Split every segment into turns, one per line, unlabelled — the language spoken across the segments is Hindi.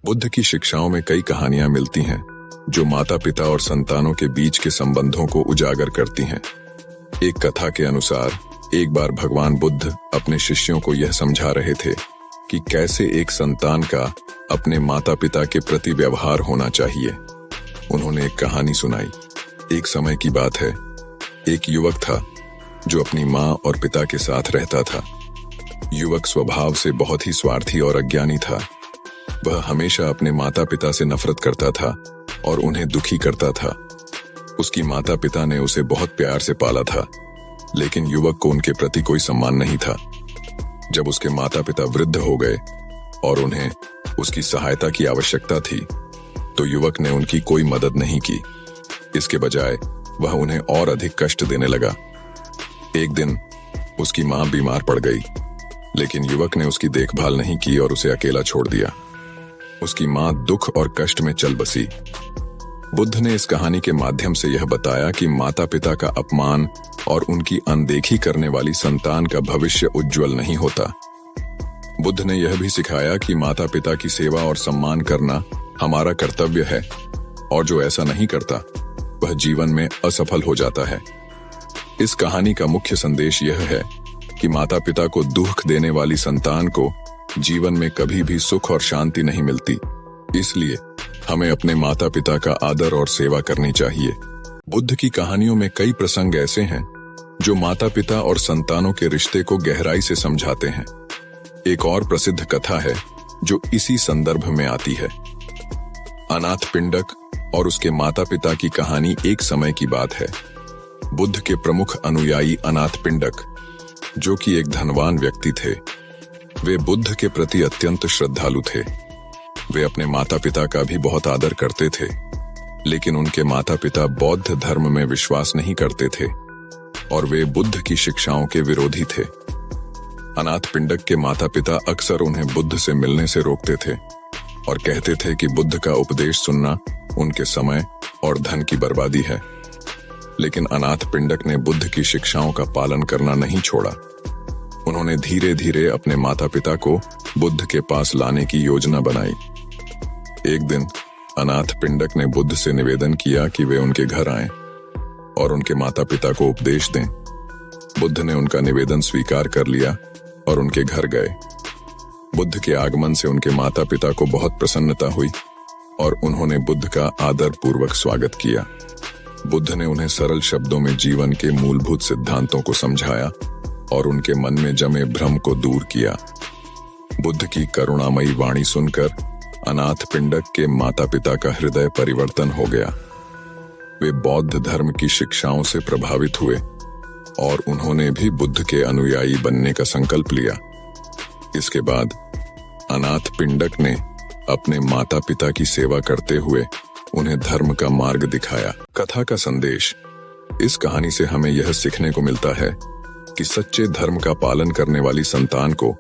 बुद्ध की शिक्षाओं में कई कहानियां मिलती हैं जो माता पिता और संतानों के बीच के संबंधों को उजागर करती हैं। एक कथा के अनुसार एक बार भगवान बुद्ध अपने शिष्यों को यह समझा रहे थे कि कैसे एक संतान का अपने माता पिता के प्रति व्यवहार होना चाहिए। उन्होंने एक कहानी सुनाई। एक समय की बात है, एक युवक था जो अपनी माँ और पिता के साथ रहता था। युवक स्वभाव से बहुत ही स्वार्थी और अज्ञानी था। वह हमेशा अपने माता पिता से नफरत करता था और उन्हें दुखी करता था। उसकी माता पिता ने उसे बहुत प्यार से पाला था, लेकिन युवक को उनके प्रति कोई सम्मान नहीं था। जब उसके माता पिता वृद्ध हो गए और उन्हें उसकी सहायता की आवश्यकता थी, तो युवक ने उनकी कोई मदद नहीं की। इसके बजाय वह उन्हें और अधिक कष्ट देने लगा। एक दिन उसकी मां बीमार पड़ गई, लेकिन युवक ने उसकी देखभाल नहीं की और उसे अकेला छोड़ दिया। उसकी मां दुख और कष्ट में चल बसी। बुद्ध ने इस कहानी के माध्यम से यह बताया कि माता पिता का अपमान और उनकी अनदेखी करने वाली संतान का भविष्य उज्जवल नहीं होता। बुद्ध ने यह भी सिखाया कि माता पिता की सेवा और सम्मान करना हमारा कर्तव्य है, और जो ऐसा नहीं करता वह जीवन में असफल हो जाता है। इस कहानी का मुख्य संदेश यह है कि माता पिता को दुख देने वाली संतान को जीवन में कभी भी सुख और शांति नहीं मिलती। इसलिए हमें अपने माता पिता का आदर और सेवा करनी चाहिए। बुद्ध की कहानियों में कई प्रसंग ऐसे हैं जो माता पिता और संतानों के रिश्ते को गहराई से समझाते हैं। एक और प्रसिद्ध कथा है जो इसी संदर्भ में आती है। अनाथ पिंडक और उसके माता पिता की कहानी। एक समय की बात है, बुद्ध के प्रमुख अनुयायी अनाथ पिंडक, जो कि एक धनवान व्यक्ति थे, वे बुद्ध के प्रति अत्यंत श्रद्धालु थे। वे अपने माता पिता का भी बहुत आदर करते थे, लेकिन उनके माता पिता बौद्ध धर्म में विश्वास नहीं करते थे और वे बुद्ध की शिक्षाओं के विरोधी थे। अनाथ पिंडक के माता पिता अक्सर उन्हें बुद्ध से मिलने से रोकते थे और कहते थे कि बुद्ध का उपदेश सुनना उनके समय और धन की बर्बादी है। लेकिन अनाथ पिंडक ने बुद्ध की शिक्षाओं का पालन करना नहीं छोड़ा। उन्होंने धीरे धीरे अपने माता पिता को बुद्ध के पास लाने की योजना बनाई। एक दिन अनाथ पिंडक ने बुद्ध से निवेदन किया कि वे उनके घर आएं और उनके माता पिता को उपदेश दें। बुद्ध ने उनका निवेदन स्वीकार कर लिया और उनके घर गए। बुद्ध के आगमन से उनके माता पिता को बहुत प्रसन्नता हुई और उन्होंने बुद्ध का आदर पूर्वक स्वागत किया। बुद्ध ने उन्हें सरल शब्दों में जीवन के मूलभूत सिद्धांतों को समझाया और उनके मन में जमे भ्रम को दूर किया। बुद्ध की करुणामयी वाणी सुनकर अनाथ पिंडक के माता पिता का हृदय परिवर्तन हो गया। वे बौद्ध धर्म की शिक्षाओं से प्रभावित हुए और उन्होंने भी बुद्ध के अनुयायी बनने का संकल्प लिया। इसके बाद अनाथ पिंडक ने अपने माता पिता की सेवा करते हुए उन्हें धर्म का मार्ग दिखाया। कथा का संदेश। इस कहानी से हमें यह सीखने को मिलता है कि सच्चे धर्म का पालन करने वाली संतान को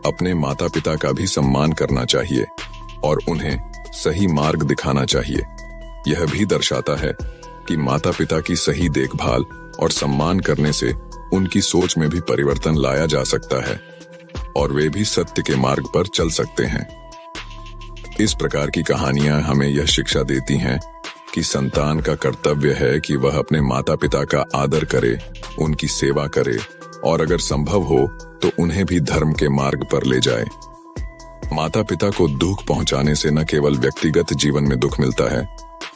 अपने माता पिता का भी सम्मान करना चाहिए और उन्हें सही मार्ग दिखाना चाहिए। यह भी दर्शाता है कि माता पिता की सही देखभाल और सम्मान करने से उनकी सोच में भी परिवर्तन लाया जा सकता है और वे भी सत्य के मार्ग पर चल सकते हैं। इस प्रकार की कहानियां हमें यह शिक्षा देती हैं कि संतान का कर्तव्य है कि वह अपने माता पिता का आदर करे, उनकी सेवा करे और अगर संभव हो तो उन्हें भी धर्म के मार्ग पर ले जाए। माता पिता को दुख पहुंचाने से न केवल व्यक्तिगत जीवन में दुख मिलता है,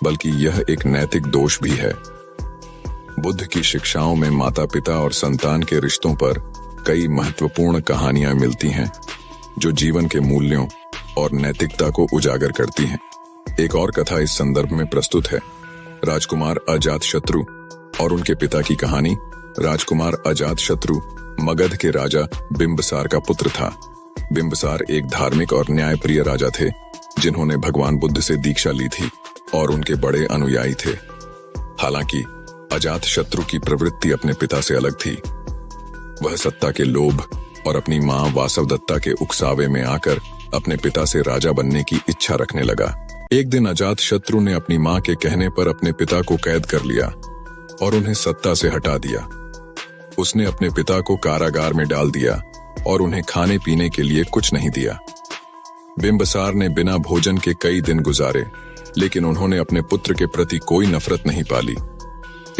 बल्कि यह एक नैतिक दोष भी है। बुद्ध की शिक्षाओं में माता पिता और संतान के रिश्तों पर कई महत्वपूर्ण कहानियां मिलती हैं जो जीवन के मूल्यों और नैतिकता को उजागर करती हैं। एक और कथा इस संदर्भ में प्रस्तुत है। राजकुमार अजातशत्रु और उनके पिता की कहानी। राजकुमार अजातशत्रु मगध के राजा बिंबसार का पुत्र था। बिंबसार एक धार्मिक और न्यायप्रिय राजा थे जिन्होंने भगवान बुद्ध से दीक्षा ली थी और उनके बड़े अनुयायी थे। हालांकि अजातशत्रु की प्रवृत्ति अपने पिता से अलग थी। वह सत्ता के लोभ और अपनी मां वासवदत्ता के उकसावे में आकर अपने पिता से राजा बनने की इच्छा रखने लगा। एक दिन अजातशत्रु ने अपनी मां के कहने पर अपने पिता को कैद कर लिया और उन्हें सत्ता से हटा दिया। उसने अपने पिता को कारागार में डाल दिया और उन्हें खाने पीने के लिए कुछ नहीं दिया। बिंबसार ने बिना भोजन के कई दिन गुजारे, लेकिन उन्होंने अपने पुत्र के प्रति कोई नफरत नहीं पाली।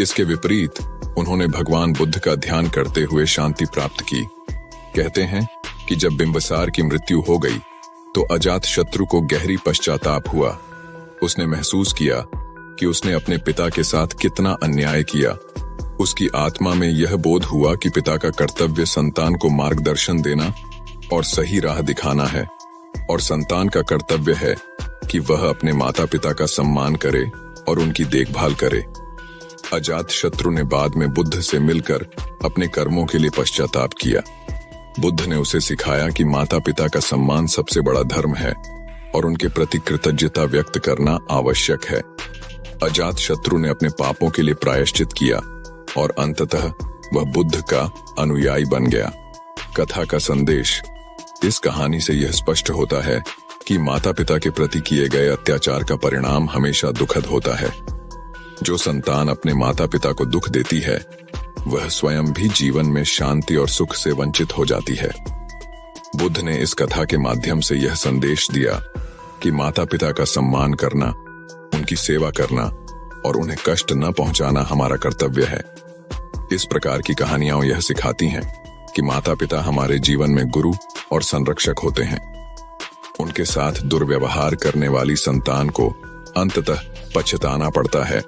इसके विपरीत उन्होंने भगवान बुद्ध का ध्यान करते हुए शांति प्राप्त की। कहते हैं कि जब बिंबसार की मृत्यु हो गई तो अजातशत्रु को गहरी पश्चाताप हुआ। उसने महसूस किया कि उसने अपने पिता के साथ कितना अन्याय किया। उसकी आत्मा में यह बोध हुआ कि पिता का कर्तव्य संतान को मार्गदर्शन देना और सही राह दिखाना है, और संतान का कर्तव्य है कि वह अपने माता पिता का सम्मान करे और उनकी देखभाल करे। अजातशत्रु ने बाद में बुद्ध से मिलकर अपने कर्मों के लिए पश्चाताप किया। बुद्ध ने उसे सिखाया कि माता पिता का सम्मान सबसे बड़ा धर्म है और उनके प्रति कृतज्ञता व्यक्त करना आवश्यक है। अजातशत्रु ने अपने पापों के लिए प्रायश्चित किया और अंततः वह बुद्ध का अनुयायी बन गया। कथा का संदेश। इस कहानी से यह स्पष्ट होता है कि माता पिता के प्रति किए गए अत्याचार का परिणाम हमेशा दुखद होता है। जो संतान अपने माता पिता को दुख देती है, वह स्वयं भी जीवन में शांति और सुख से वंचित हो जाती है। बुद्ध ने इस कथा के माध्यम से यह संदेश दिया कि माता पिता का सम्मान करना, उनकी सेवा करना और उन्हें कष्ट न पहुंचाना हमारा कर्तव्य है। इस प्रकार की कहानियां यह सिखाती हैं कि माता पिता हमारे जीवन में गुरु और संरक्षक होते हैं। उनके साथ दुर्व्यवहार करने वाली संतान को अंततः पछताना पड़ता है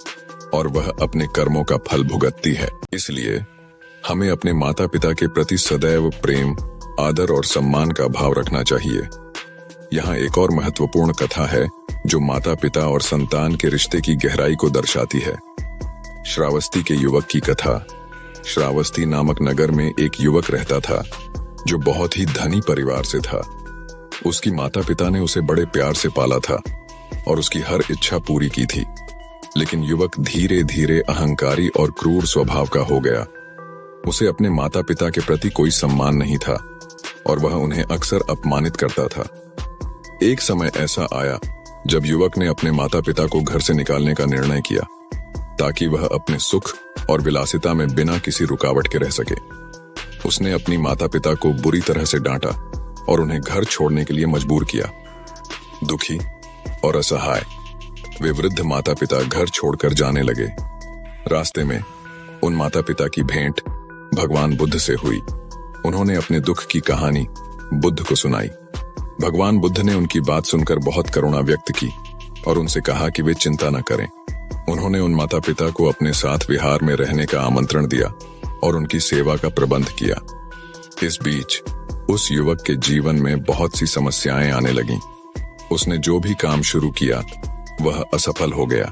और वह अपने कर्मों का फल भुगतती है। इसलिए हमें अपने माता पिता के प्रति सदैव प्रेम, आदर और सम्मान का भाव रखना चाहिए। यहाँ एक और महत्वपूर्ण कथा है जो माता पिता और संतान के रिश्ते की गहराई को दर्शाती है। श्रावस्ती के युवक की कथा। श्रावस्ती नामक नगर में एक युवक रहता था जो बहुत ही धनी परिवार से था। उसकी माता पिता ने उसे बड़े प्यार से पाला था और उसकी हर इच्छा पूरी की थी। लेकिन युवक धीरे धीरे अहंकारी और क्रूर स्वभाव का हो गया। उसे अपने माता पिता के प्रति कोई सम्मान नहीं था और वह उन्हें अक्सर अपमानित करता था। एक समय ऐसा आया जब युवक ने अपने माता पिता को घर से निकालने का निर्णय किया ताकि वह अपने सुख और विलासिता में बिना किसी रुकावट के रह सके। उसने अपनी माता पिता को बुरी तरह से डांटा और उन्हें घर छोड़ने के लिए मजबूर किया। दुखी और असहाय वे वृद्ध माता पिता घर छोड़कर जाने लगे। रास्ते में उन माता पिता की भेंट भगवान बुद्ध से हुई। उन्होंने अपने दुख की कहानी बुद्ध को सुनाई। भगवान बुद्ध ने उनकी बात सुनकर बहुत करुणा व्यक्त की और उनसे कहा कि वे चिंता न करें। उन्होंने उन माता पिता को अपने साथ विहार में रहने का आमंत्रण दिया और उनकी सेवा का प्रबंध किया। इस बीच उस युवक के जीवन में बहुत सी समस्याएं आने लगीं। उसने जो भी काम शुरू किया वह असफल हो गया।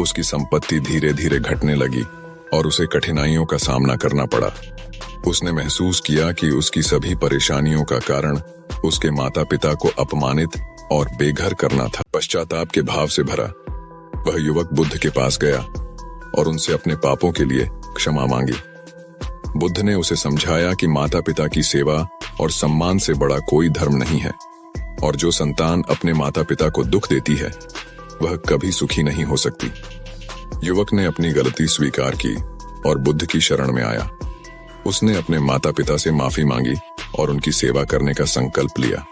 उसकी संपत्ति धीरे धीरे घटने लगी और उसे कठिनाइयों का सामना करना पड़ा। उसने महसूस किया कि उसकी सभी परेशानियों का कारण उसके माता पिता को अपमानित और बेघर करना था। पश्चाताप के भाव से भरा वह युवक बुद्ध के पास गया और उनसे अपने पापों के लिए क्षमा मांगी। बुद्ध ने उसे समझाया कि माता पिता की सेवा और सम्मान से बड़ा कोई धर्म नहीं है और जो संतान अपने माता पिता को दुख देती है वह कभी सुखी नहीं हो सकती। युवक ने अपनी गलती स्वीकार की और बुद्ध की शरण में आया। उसने अपने माता पिता से माफी मांगी और उनकी सेवा करने का संकल्प लिया।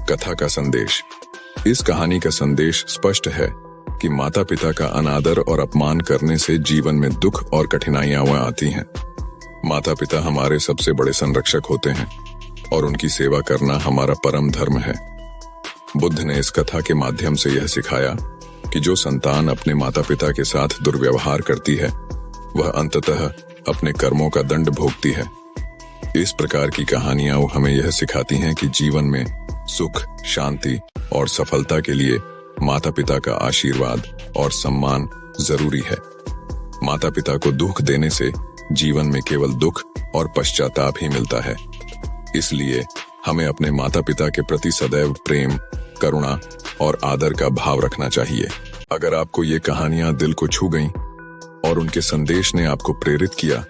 कथा का संदेश। इस कहानी का संदेश स्पष्ट है कि माता पिता का अनादर और अपमान करने से जीवन में दुख और कठिनाइयां आती हैं। माता पिता हमारे सबसे बड़े संरक्षक होते हैं और उनकी सेवा करना हमारा परम धर्म है। बुद्ध ने इस कथा के माध्यम से यह सिखाया कि जो संतान अपने माता पिता के साथ दुर्व्यवहार करती है वह अंततः अपने कर्मों का दंड भोगती है। इस प्रकार की कहानियां हमें यह सिखाती हैं कि जीवन में सुख, शांति और सफलता के लिए माता पिता का आशीर्वाद और सम्मान जरूरी है। माता पिता को दुख देने से जीवन में केवल दुख और पश्चाताप ही मिलता है। इसलिए हमें अपने माता पिता के प्रति सदैव प्रेम, करुणा और आदर का भाव रखना चाहिए। अगर आपको ये कहानियां दिल को छू गईं और उनके संदेश ने आपको प्रेरित किया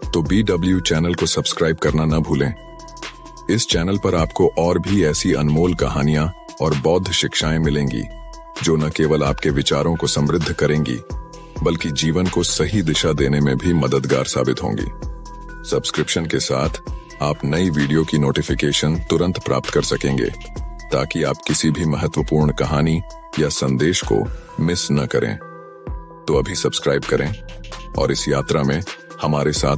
तो BW चैनल को सब्सक्राइब करना न भूलें। इस चैनल पर आपको और भी ऐसी अनमोल कहानियां और बौद्ध शिक्षाएं मिलेंगी जो न केवल आपके विचारों को समृद्ध करेंगी बल्कि जीवन को सही दिशा देने में भी मददगार साबित होंगी। सब्सक्रिप्शन के साथ आप नई वीडियो की नोटिफिकेशन तुरंत प्राप्त कर सकेंगे। ताकि आप किसी भी महत्वपूर्ण कहानी या संदेश को मिस न करें। तो अभी सब्सक्राइब करें और इस यात्रा में हमारे साथ